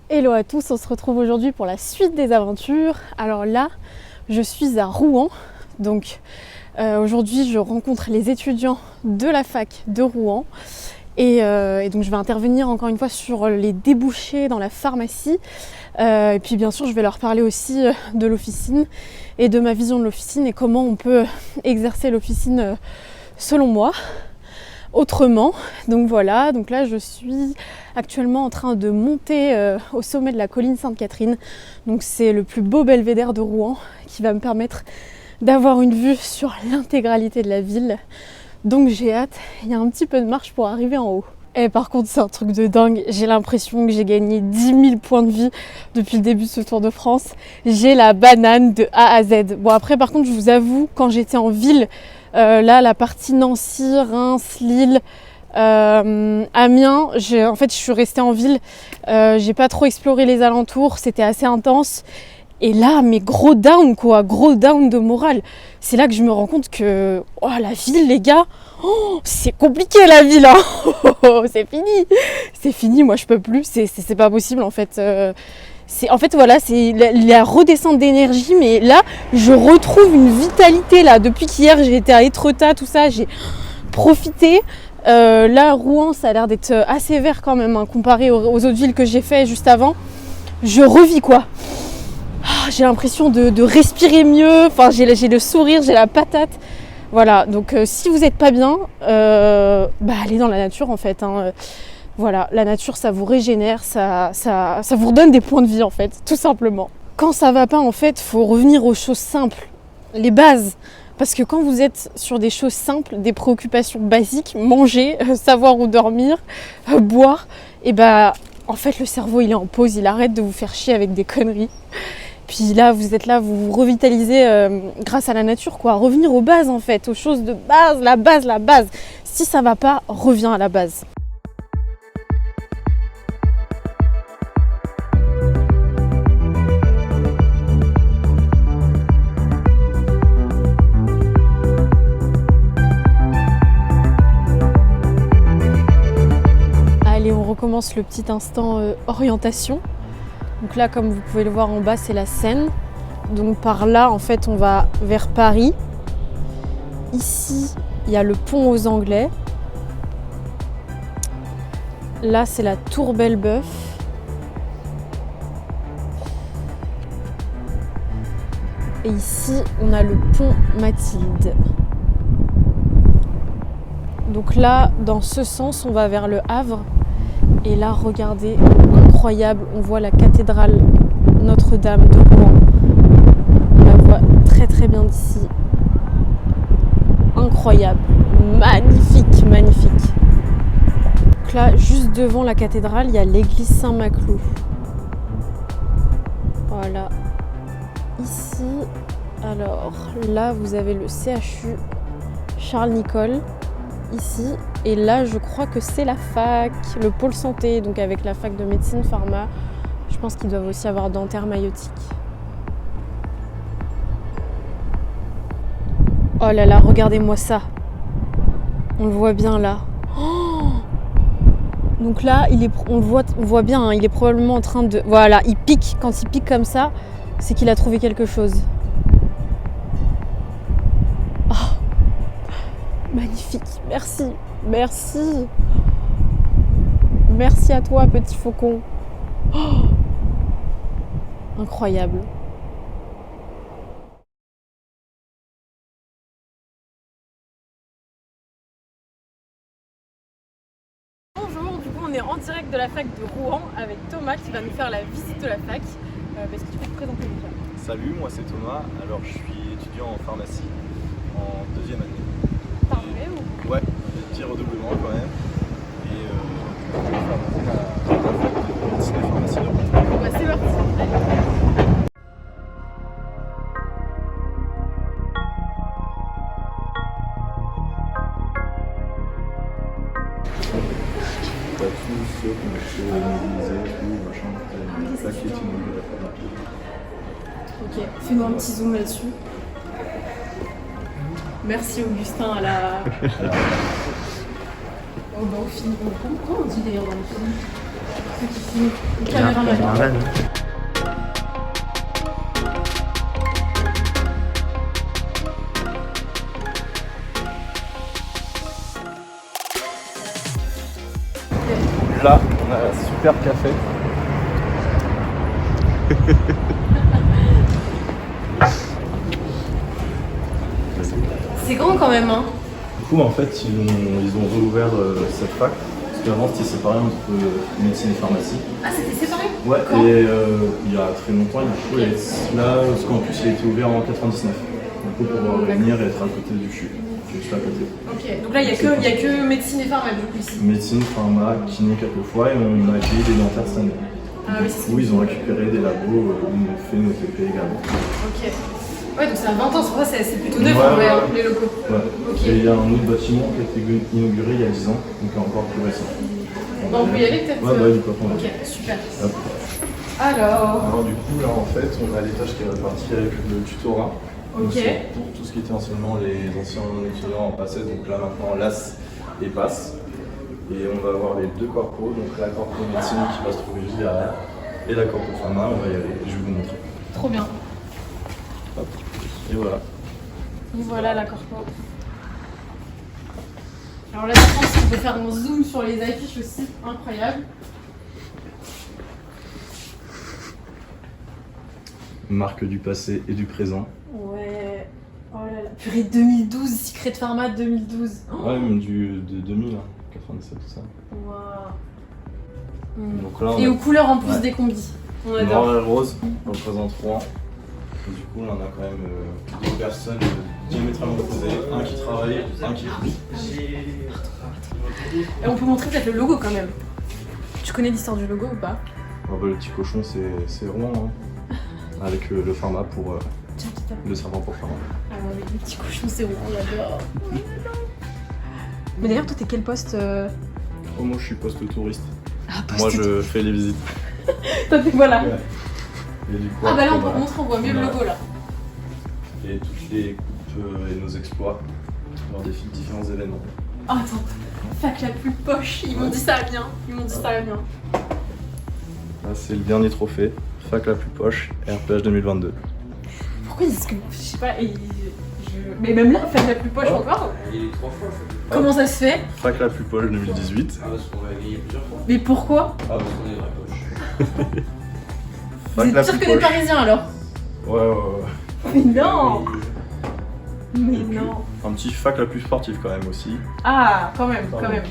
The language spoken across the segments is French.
Hello à tous, on se retrouve aujourd'hui pour la suite des aventures. Alors là, je suis à Rouen. Donc aujourd'hui, je rencontre les étudiants de la fac de Rouen. Et donc je vais intervenir encore une fois sur les débouchés dans la pharmacie. Et puis bien sûr, je vais leur parler aussi de l'officine et de ma vision de l'officine et comment on peut exercer l'officine selon moi. Autrement, donc voilà, donc là je suis actuellement en train de monter au sommet de la colline Sainte-Catherine. Donc c'est le plus beau belvédère de Rouen qui va me permettre d'avoir une vue sur l'intégralité de la ville. Donc j'ai hâte, il y a un petit peu de marche pour arriver en haut. Et par contre c'est un truc de dingue, j'ai l'impression que j'ai gagné 10 000 points de vie depuis le début de ce Tour de France. J'ai la banane de A à Z. Bon après par contre je vous avoue, quand j'étais en ville, là la partie Nancy, Reims, Lille, Amiens, en fait je suis restée en ville, j'ai pas trop exploré les alentours, c'était assez intense. Et là, mais gros down quoi, gros down de morale. C'est là que je me rends compte que la ville les gars, c'est compliqué la ville hein. C'est fini, moi je peux plus, c'est pas possible en fait. C'est la redescente d'énergie, mais là je retrouve une vitalité là. Depuis qu'hier j'ai été à Étretat, tout ça, j'ai profité. Là Rouen ça a l'air d'être assez vert quand même hein, comparé aux autres villes que j'ai fait juste avant. Je revis quoi. J'ai l'impression de respirer mieux, enfin j'ai le sourire, j'ai la patate. Voilà, donc si vous n'êtes pas bien, allez dans la nature en fait. Hein. Voilà, la nature ça vous régénère, ça vous redonne des points de vie en fait, tout simplement. Quand ça va pas en fait, faut revenir aux choses simples, les bases. Parce que quand vous êtes sur des choses simples, des préoccupations basiques, manger, savoir où dormir, boire, en fait le cerveau il est en pause, il arrête de vous faire chier avec des conneries. Puis là, vous êtes là, vous vous revitalisez grâce à la nature, quoi. Revenir aux bases, en fait, aux choses de base, la base. Si ça va pas, reviens à la base. Allez, on recommence le petit instant orientation. Donc là, comme vous pouvez le voir en bas, c'est la Seine. Donc par là, en fait, on va vers Paris. Ici, il y a le pont aux Anglais. Là, c'est la Tour Belle-Bœuf. Et ici, on a le pont Mathilde. Donc là, dans ce sens, on va vers le Havre. Et là, regardez, incroyable, on voit la cathédrale Notre-Dame de Rouen. On la voit très très bien d'ici. Incroyable, magnifique. Donc là, juste devant la cathédrale, il y a l'église Saint-Maclou. Voilà. Ici, alors là, vous avez le CHU Charles-Nicolle. Ici, et là je crois que c'est la fac, le pôle santé, donc avec la fac de médecine pharma, je pense qu'ils doivent aussi avoir dentaire maïotique. Oh là là, regardez-moi ça, on le voit bien là. Donc là, on voit bien, hein, il est probablement en train de... Voilà, il pique, quand il pique comme ça, c'est qu'il a trouvé quelque chose. Magnifique, merci. Merci à toi, petit faucon. Incroyable. Bonjour, du coup on est en direct de la fac de Rouen avec Thomas qui va nous faire la visite de la fac. Est-ce que tu peux te présenter déjà ? Salut, moi c'est Thomas, alors je suis étudiant en pharmacie en 2e année. Parfait ou ? Ouais, petit redoublement quand même. Et je vais faire la fac de médecine et pharmacie de Rouen. Bah c'est parti, allez. T'as tous ceux qui ont été mobilisés, tout, machin, la fac qui est inondée. Ok, fais-nous un petit zoom là-dessus. Merci Augustin à la... Oh bah au film, comment on dit d'ailleurs dans le film ? Le caméraman. Là, on a un super café. C'est grand quand même, hein. Du coup, en fait, ils ont réouvert cette fac. Parce qu'avant, c'était séparé entre médecine et pharmacie. Ah, c'était séparé? Ouais, et il y a très longtemps, et du coup, et là, ce campus a été ouvert en 99. Du coup, pour venir et être à côté du CHU, juste à côté. Ok, donc là, il n'y a que médecine et pharma du coup ici. Médecine, pharma, kiné quelquefois, et on a accueilli des dentaires cette année. Ah oui, c'est ça. Où ils ont récupéré des labos, où on a fait nos TP également. Ok. Ouais, donc c'est à 20 ans, c'est vrai, c'est plutôt neuf en vrai, les locaux. Ouais. Ok. Et il y a un autre bâtiment qui a été inauguré il y a 10 ans, donc encore plus récent. Bon, on peut y aller peut-être. Ouais, bah, du coup, on va. Ok, super. Hop. Alors, Du coup, là, en fait, on a l'étage qui est réparti avec le tutorat. Donc, ok. c'est pour tout ce qui était enseignement, les anciens étudiants en passaient, donc là maintenant LAS et PASS. Et on va avoir les deux corpos, donc la corpo médecine qui va se trouver juste derrière et la corpo pharma, on va y aller, je vais vous montrer. Trop bien. Hop. Et voilà. Et voilà la corpo. Alors là, je pense qu'on peut faire un zoom sur les affiches aussi, incroyable. Marque du passé et du présent. Ouais. Oh là là. Purée 2012, Secret Pharma 2012. Oh. Ouais, même de 2000, hein, 97, tout ça. Waouh. Donc là, on Et a aux couleurs en plus ouais. des combis. On adore. noir et rose représente Rouen. Et du coup, là, on a quand même deux personnes diamétralement opposées. Un qui travaille, un qui écoute. Et on peut montrer peut-être le logo quand même. Tu connais l'histoire du logo ou pas? Ah bah, le petit cochon, c'est Rouen, hein. Avec le pharma pour Tiens, petit peu. le servant pour pharma. Ah ouais, le petit cochon, c'est bon, on l'adore. Mais d'ailleurs, toi, t'es quel poste Oh, moi, je suis poste touriste. Ah, Moi, je fais les visites. Toi, t'es voilà. Ouais. Et du coup, Ah bah là, on après, peut montrer, on voit mieux le logo là. Et toutes les coupes et nos exploits lors des différents événements. Oh, attends, fac la plus poche. Ils m'ont dit ça à bien. Ils m'ont dit ça à bien. Là, c'est le dernier trophée. Fac la plus poche, RPH 2022. Pourquoi ils disent que. Je sais pas, mais même là, fac la plus poche encore. Il est 3 fois. Comment ça se fait? Fac la plus poche 2018. Ah, parce qu'on va gagner plusieurs fois. Mais pourquoi? Ah, parce qu'on est dans la poche. Vous Fac la êtes pire plus que des poche. Parisiens alors? Ouais. Mais non! Mais Et puis, non! un petit fac la plus sportive quand même aussi. Ah, quand même, Ah quand ouais. même.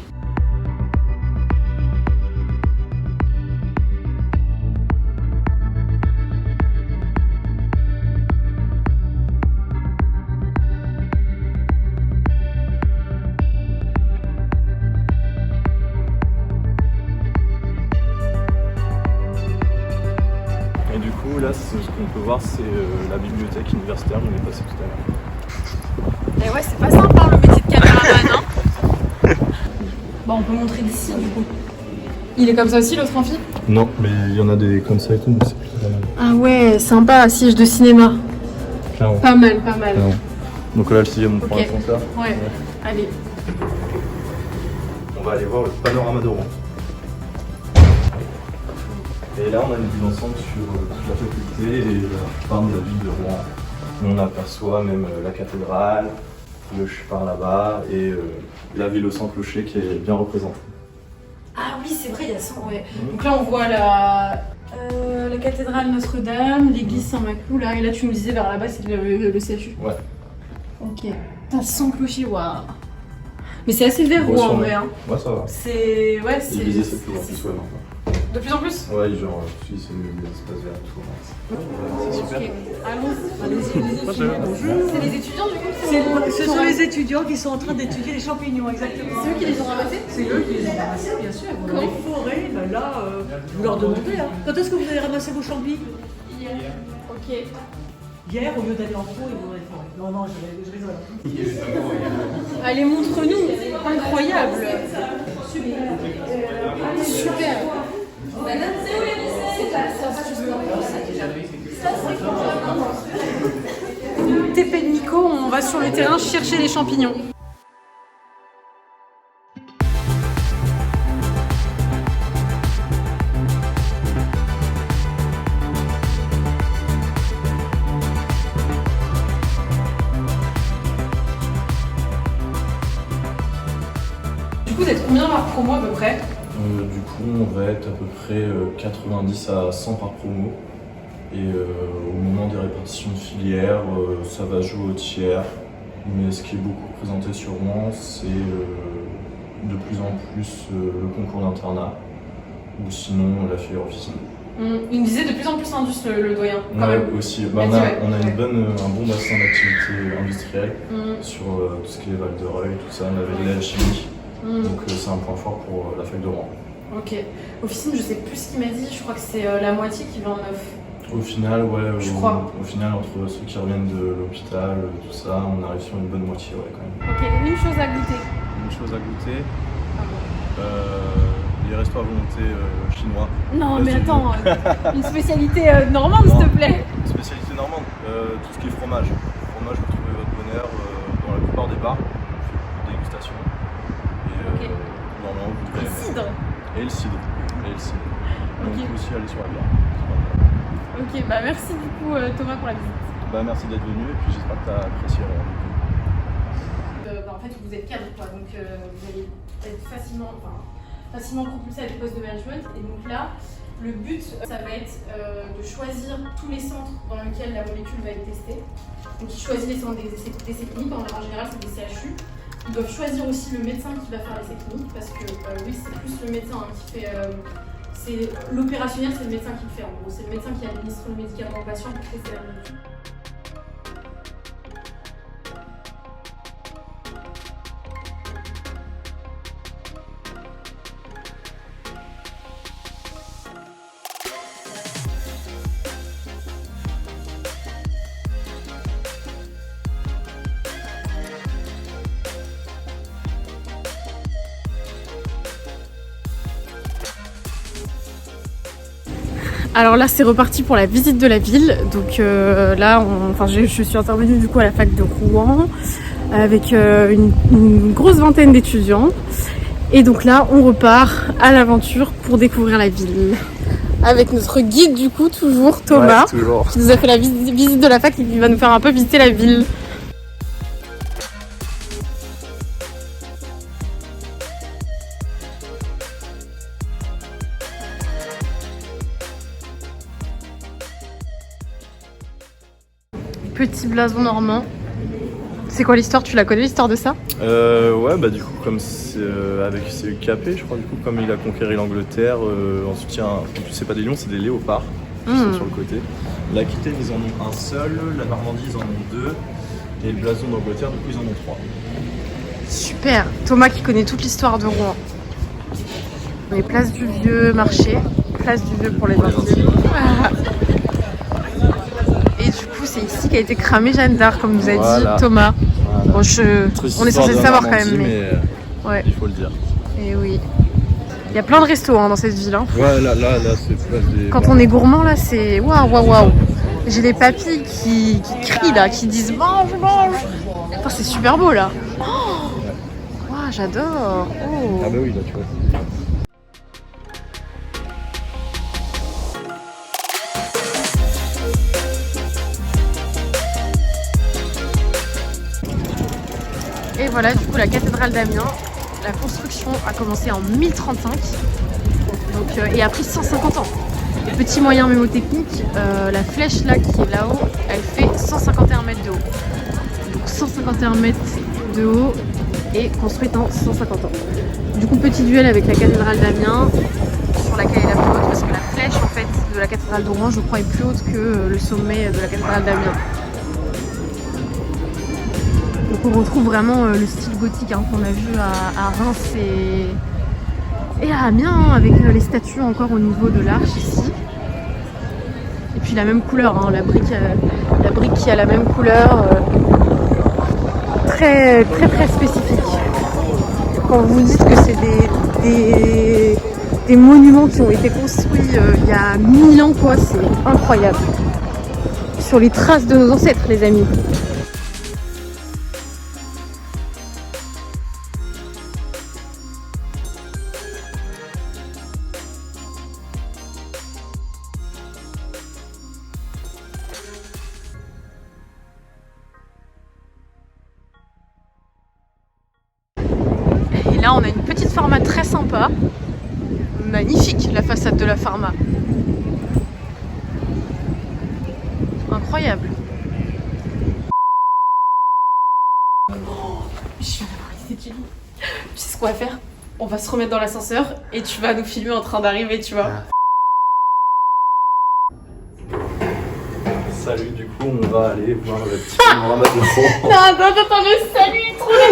Et du coup, là, ce qu'on peut voir, c'est la bibliothèque universitaire où on est passé tout à l'heure. Et ouais, c'est pas simple hein, le métier de caméraman, hein. Bon, on peut montrer d'ici du coup. Il est comme ça aussi l'autre amphi? Non, mais il y en a des comme ça et tout, mais c'est plutôt pas mal. Ah ouais, sympa, siège de cinéma. Clairement. Pas mal, pas mal. Clairement. Donc là, le 6ème, on prend Ok. un compteur. Ouais, allez. On va aller voir le panorama de Rouen. Et là, on a une vue d'ensemble sur toute la faculté et la forme de la ville de Rouen. On aperçoit même la cathédrale, le par là-bas et la ville au Saint-Clocher qui est bien représentée. Ah oui, c'est vrai, il y a ça, ouais. Donc là, on voit la cathédrale Notre-Dame, l'église Saint-Maclou, là. Et là, tu nous disais vers là-bas, c'est le CHU. Ouais. Ok. T'as 100 clochers, waouh. Mais c'est assez vert, Grosse Rouen, en journée. vrai. Hein. Ouais, ça va. C'est. Ouais, c'est. L'Élysée, c'est de plus en plus, ouais, maintenant. De plus en plus? Ouais, genre, si c'est des espaces verts et tout. C'est super. Ok. Allons-y. Bonjour. C'est les étudiants, du coup? Ce sont les étudiants qui sont en train d'étudier les champignons, exactement. C'est eux qui les ont ramassés? C'est eux qui les ont ramassés, bien sûr. Dans les forêts, là, vous leur demandez. Hein. Quand est-ce que vous avez ramassé vos champignons? Hier. Ok. Hier, au lieu d'aller en cours, ils vont dans les forêts. Non, non, je rigole. Allez, montre-nous. Incroyable. Super. TP de Nico, on va sur le terrain chercher les champignons. combien par promo à peu près? Du coup, on va être à peu près 90 à 100 par promo. Et au moment des répartitions de filières, ça va jouer au tiers. Mais ce qui est beaucoup présenté sur Rouen, c'est de plus en plus le concours d'internat ou sinon la filière officine. Il me disait de plus en plus Indus le doyen. Quand Ouais, même. aussi. Il a dit, ouais. On a Ouais. un bon bassin d'activité industrielle sur tout ce qui est Val de Reuil, tout ça. On avait de la chimie. Donc c'est un point fort pour la fac de Rouen. Ok. Officine, je sais plus ce qu'il m'a dit, je crois que c'est la moitié qui va en neuf. Au final, ouais, Je crois. au final, entre ceux qui reviennent de l'hôpital, tout ça, on arrive sur une bonne moitié, ouais, quand même. Ok, une chose à goûter. Une chose à goûter, les restos à volonté chinois. Non, Place mais du attends, une spécialité normande, Non. s'il te plaît. Une spécialité normande, tout ce qui est fromage. Fromage, vous trouvez votre bonheur dans la plupart des bars. On fait beaucoup de dégustation. Et Ok. normalement, vous devez Le aimer. cidre. Et le cidre. Donc, Ok. vous pouvez aussi aller sur la bière. Ok, bah merci du coup Thomas pour la visite. Merci d'être venu et puis j'espère que tu as apprécié le rendez-vous. En fait, vous êtes cadre, quoi, donc vous allez être facilement propulsé à des postes de management. Et donc là, le but, ça va être de choisir tous les centres dans lesquels la molécule va être testée. Donc ils choisissent les centres d'essais cliniques, en général c'est des CHU. Ils doivent choisir aussi le médecin qui va faire l'essai clinique, parce que oui, c'est plus le médecin qui fait... l'opérationnel, c'est le médecin qui le fait en gros. C'est le médecin qui administre le médicament au patient pour tester la molécule. Alors là c'est reparti pour la visite de la ville, donc là je suis intervenue du coup à la fac de Rouen avec une grosse vingtaine d'étudiants et donc là on repart à l'aventure pour découvrir la ville avec notre guide du coup toujours Thomas, Ouais, toujours. qui nous a fait la visite de la fac et qui va nous faire un peu visiter la ville. Petit blason normand. C'est quoi l'histoire? Tu la connais l'histoire de ça? Ouais, bah du coup, comme c'est UKP, je crois, du coup, comme il a conquéri l'Angleterre, ensuite il y a en plus c'est pas des lions, c'est des léopards qui sont sur le côté. L'Aquitaine, ils en ont un seul, la Normandie, ils en ont deux, et le blason d'Angleterre, du coup, ils en ont trois. Super. Thomas qui connaît toute l'histoire de Rouen. On est place du Vieux Marché, place du Vieux pour les intimes. Et du coup, c'est ici qu'a été cramé Jeanne d'Arc, comme nous a dit Thomas. Voilà. Bon, on est censé le savoir quand même, mais ouais. Il faut le dire. Et oui. Il y a plein de restos dans cette ville. Hein. Ouais, là c'est place des... Quand on est gourmand, là, c'est waouh. J'ai des papilles qui crient là, qui disent mange. Enfin, c'est super beau là. Waouh, j'adore. Oh. Ah bah oui, là tu vois. Et voilà, du coup, la cathédrale d'Amiens, la construction a commencé en 1035 donc, et a pris 150 ans. Petit moyen mémotechnique, la flèche là qui est là-haut, elle fait 151 mètres de haut. Donc 151 mètres de haut et construite en 150 ans. Du coup, petit duel avec la cathédrale d'Amiens, sur laquelle elle est la plus haute, parce que la flèche en fait de la cathédrale de Rouen, je crois, est plus haute que le sommet de la cathédrale d'Amiens. Donc on retrouve vraiment le style gothique qu'on a vu à Reims et à Amiens, avec les statues encore au niveau de l'arche ici. Et puis la même couleur, la brique qui a la même couleur, très spécifique. Quand vous dites que c'est des monuments qui ont été construits il y a 1000 ans, quoi, c'est incroyable. Sur les traces de nos ancêtres, les amis. Et là Là, on a une petite pharma très sympa. Magnifique, la façade de la pharma. Incroyable. Oh, je viens d'avoir l'idée du lit. Tu sais ce qu'on va faire? On va se remettre dans l'ascenseur et tu vas nous filmer en train d'arriver, tu vois. Salut, du coup, on va aller voir le petit panorama de Rouen. Non, attends, le salut, il est trop là.